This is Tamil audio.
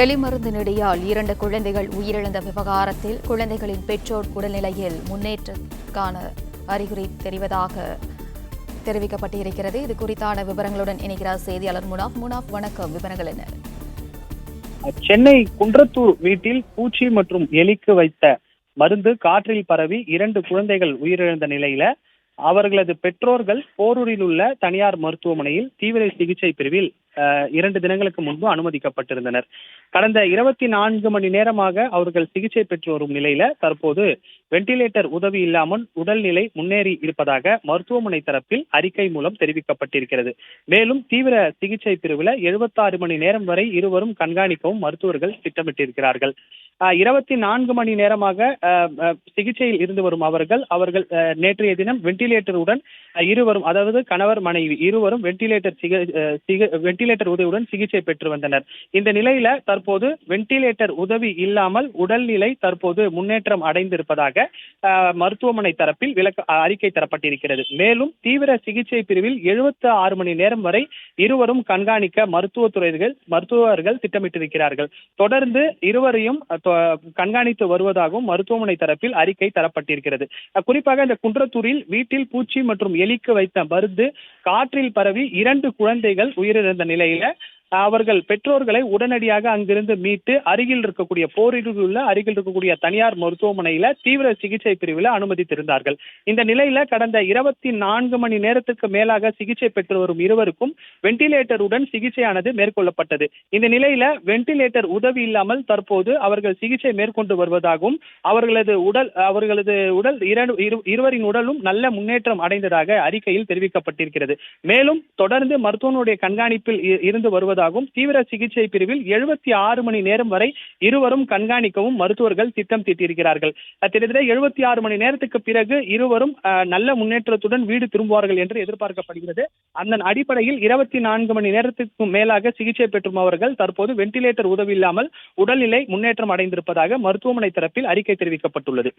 எலி மருந்து நெடியால் 2 குழந்தைகள் உயிரிழந்த விவகாரத்தில் குழந்தைகளின் பெற்றோர் உடல்நிலையில் முன்னேற்றக்கான அறிகுறி தெரிவிக்கப்பட்டிருக்கிறது. இது குறித்தான விவரங்களுடன் இணைகிறார் செய்தியாளர் முனாஃப். வணக்கம். விவரங்கள் என்ன? சென்னை குன்றத்தூர் வீட்டில் பூச்சி மற்றும் எலிக்கு வைத்த மருந்து காற்றில் பரவி 2 குழந்தைகள் உயிரிழந்த நிலையில அவர்களது பெற்றோர்கள் போரூரில் உள்ள தனியார் மருத்துவமனையில் தீவிர சிகிச்சை பிரிவில் 2 தினங்களுக்கு முன்பு அனுமதிக்கப்பட்டிருந்தனர். கடந்த 24 மணி நேரமாக அவர்கள் சிகிச்சை பெற்று வரும் நிலையில தற்போது வெண்டிலேட்டர் உதவி இல்லாமல் உடல்நிலை முன்னேறி இருப்பதாக மருத்துவமனை தரப்பில் அறிக்கை மூலம் தெரிவிக்கப்பட்டிருக்கிறது. மேலும் தீவிர சிகிச்சை பிரிவில் 76 மணி நேரம் வரை இருவரும் கண்காணிக்கவும் மருத்துவர்கள் திட்டமிட்டிருக்கிறார்கள். 24 மணி நேரமாக சிகிச்சையில் இருந்து வரும் அவர்கள் நேற்றைய தினம் வெண்டிலேட்டருடன் இருவரும், அதாவது கணவர் மனைவி இருவரும் வெண்டிலேட்டர் உதவியுடன் சிகிச்சை பெற்று வந்தனர். இந்த நிலையில தற்போது வெண்டிலேட்டர் உதவி இல்லாமல் உடல்நிலை தற்போது முன்னேற்றம் அடைந்திருப்பதாக மருத்துவமனை தரப்பில் அறிக்கை தரப்பட்டிருக்கிறது. மேலும் தீவிர சிகிச்சை பிரிவில் 76 மணி நேரம் வரை இருவரும் கண்காணிக்க மருத்துவர்கள் திட்டமிட்டிருக்கிறார்கள். தொடர்ந்து இருவரையும் கண்காணித்து வருவதாகவும் மருத்துவமனை தரப்பில் அறிக்கை தரப்பட்டிருக்கிறது. குறிப்பாக இந்த குன்றத்தூரில் வீட்டில் பூச்சி மற்றும் எலிக்கு வைத்த மருந்து காற்றில் பரவி 2 குழந்தைகள் உயிரிழந்த நிலையில அவர்கள் பெற்றோர்களை உடனடியாக அங்கிருந்து மீட்டு அருகில் இருக்கக்கூடிய தனியார் மருத்துவமனையில தீவிர சிகிச்சை பிரிவில் அனுமதித்திருந்தார்கள். இந்த நிலையில கடந்த 24 மணி நேரத்துக்கு மேலாக சிகிச்சை பெற்று வரும் இருவருக்கும் வெண்டிலேட்டருடன் சிகிச்சையானது மேற்கொள்ளப்பட்டது. இந்த நிலையில வெண்டிலேட்டர் உதவி இல்லாமல் தற்போது அவர்கள் சிகிச்சை மேற்கொண்டு வருவதாகவும் அவர்களது உடல் இருவரின் உடலும் நல்ல முன்னேற்றம் அடைந்ததாக அறிக்கையில் தெரிவிக்கப்பட்டிருக்கிறது. மேலும் தொடர்ந்து மருத்துவனுடைய கண்காணிப்பில் இருந்து வருவதாகவும் தீவிர சிகிச்சை பிரிவில் 76 மணி நேரம் வரை இருவரும் கண்காணிக்கவும் மருத்துவர்கள் திட்டம் தீட்டியிருக்கிறார்கள். கிட்டத்தட்ட 76 மணி நேரத்துக்கு பிறகு இருவரும் நல்ல முன்னேற்றத்துடன் வீடு திரும்புவார்கள் என்று எதிர்பார்க்கப்படுகிறது. அந்த அடிப்படையில் 24 மணி நேரத்துக்கு மேலாக சிகிச்சை பெற்றும் அவர்கள் தற்போது வெண்டிலேட்டர் உதவி இல்லாமல் உடல்நிலை முன்னேற்றம் அடைந்திருப்பதாக மருத்துவமனை தரப்பில் அறிக்கை தெரிவிக்கப்பட்டுள்ளது.